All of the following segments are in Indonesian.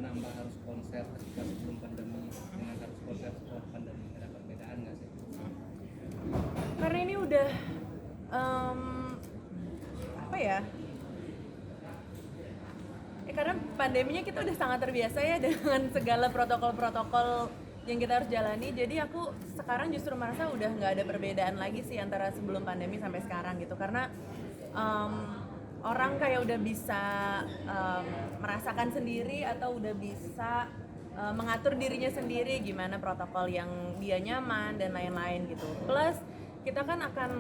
menambah harus konser ketika sebelum pandemi dengan harus konser setelah pandemi, ada perbedaan nggak sih? Karena ini udah apa ya? Karena pandeminya kita udah sangat terbiasa ya dengan segala protokol-protokol yang kita harus jalani. Jadi aku sekarang justru merasa udah nggak ada perbedaan lagi sih antara sebelum pandemi sampai sekarang gitu. Karena orang kayak udah bisa merasakan sendiri atau udah bisa mengatur dirinya sendiri gimana protokol yang dia nyaman dan lain-lain gitu. Plus kita kan akan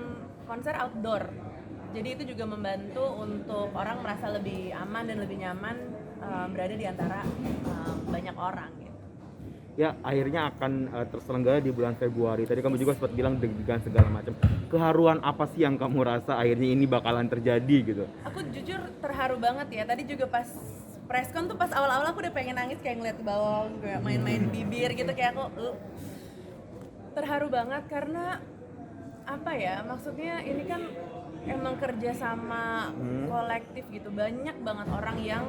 konser outdoor. Jadi itu juga membantu untuk orang merasa lebih aman dan lebih nyaman berada di antara banyak orang gitu. Ya, akhirnya akan terselenggara di bulan Februari. Tadi kamu juga sempat bilang deg-degan segala macam. Keharuan apa sih yang kamu rasa akhirnya ini bakalan terjadi gitu? Aku jujur terharu banget ya. Tadi juga pas preskon tuh pas awal-awal aku udah pengen nangis kayak ngeliat ke bawah, kayak main-main bibir gitu, kayak aku terharu banget karena apa ya, maksudnya ini kan emang kerja sama kolektif gitu, banyak banget orang yang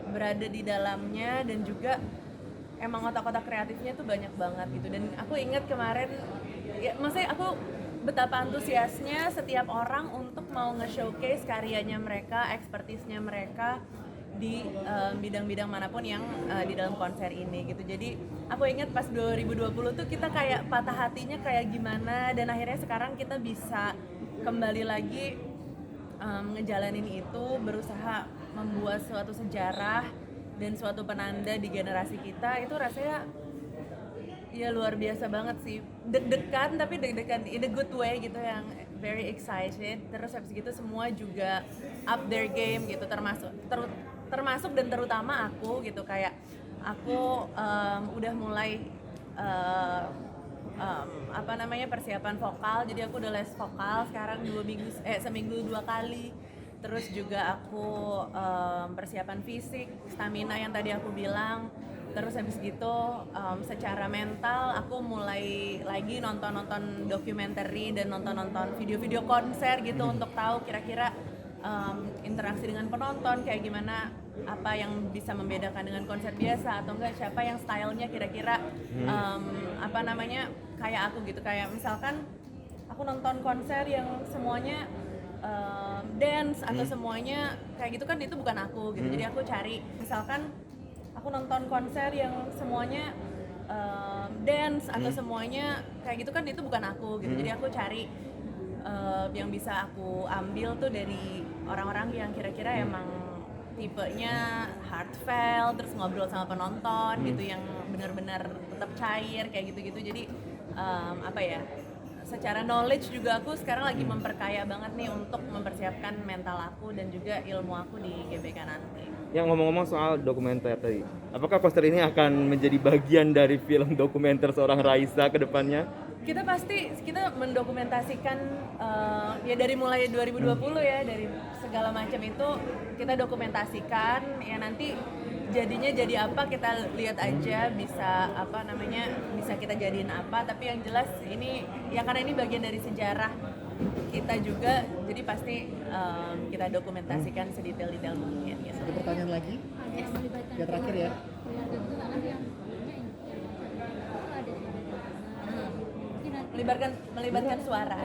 berada di dalamnya dan juga emang otak-otak kreatifnya tuh banyak banget gitu. Dan aku ingat kemarin ya, maksudnya aku betapa antusiasnya setiap orang untuk mau nge-showcase karyanya mereka, ekspertisnya mereka di bidang-bidang manapun yang di dalam konser ini gitu. Jadi aku ingat pas 2020 tuh kita kayak patah hatinya kayak gimana, dan akhirnya sekarang kita bisa kembali lagi ngejalanin itu, berusaha membuat suatu sejarah dan suatu penanda di generasi kita. Itu rasanya ya luar biasa banget sih, deg-degan tapi deg-degan in a good way gitu, yang very excited. Terus habis gitu semua juga up their game gitu, termasuk dan terutama aku gitu, kayak aku udah mulai persiapan vokal. Jadi aku udah les vokal sekarang seminggu 2 kali. Terus juga aku persiapan fisik, stamina yang tadi aku bilang. Terus habis gitu secara mental aku mulai lagi nonton dokumenter dan nonton video-video konser gitu untuk tahu kira-kira interaksi dengan penonton kayak gimana, apa yang bisa membedakan dengan konser biasa atau enggak, siapa yang stylenya kira-kira kayak aku gitu. Kayak misalkan aku nonton konser yang semuanya dance atau semuanya kayak gitu kan, itu bukan aku gitu. Jadi aku cari, misalkan aku nonton konser yang semuanya dance atau semuanya kayak gitu kan, itu bukan aku gitu. Jadi aku cari yang bisa aku ambil tuh dari orang-orang yang kira-kira emang tipenya heartfelt, terus ngobrol sama penonton gitu, yang benar-benar tetap cair kayak gitu-gitu. Jadi secara knowledge juga aku sekarang lagi memperkaya banget nih untuk mempersiapkan mental aku dan juga ilmu aku di GBK nanti. Yang ngomong-ngomong soal dokumenter tadi, apakah konser ini akan menjadi bagian dari film dokumenter seorang Raisa ke depannya? Kita mendokumentasikan ya dari mulai 2020 ya, dari segala macam itu kita dokumentasikan. Ya nanti jadinya jadi apa kita lihat aja, bisa kita jadiin apa. Tapi yang jelas ini ya, karena ini bagian dari sejarah kita juga, jadi pasti kita dokumentasikan sedetail-detail mungkin gitu. Ada pertanyaan lagi? Ya terakhir ya. Melibatkan suara.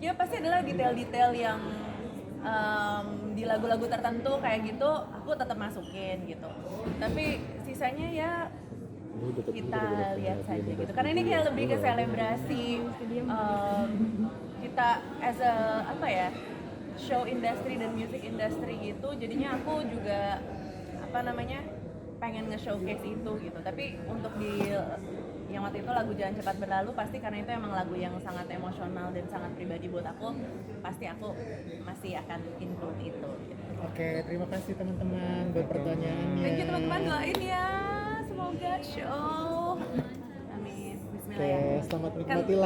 Ya pasti adalah detail-detail yang di lagu-lagu tertentu kayak gitu aku tetap masukin gitu. Tapi sisanya ya kita lihat saja gitu. Karena ini kayak lebih ke selebrasi kita as a show industry dan music industry gitu. Jadinya aku juga pengen nge-showcase itu gitu. Tapi untuk yang waktu itu lagu Jangan Cepat Berlalu, pasti karena itu emang lagu yang sangat emosional dan sangat pribadi buat aku, pasti aku masih akan include itu gitu. Oke, terima kasih teman-teman buat pertanyaannya. Thank you teman-teman, doain ya semoga show. Amin. Bismillah ya. Oke, selamat menikmati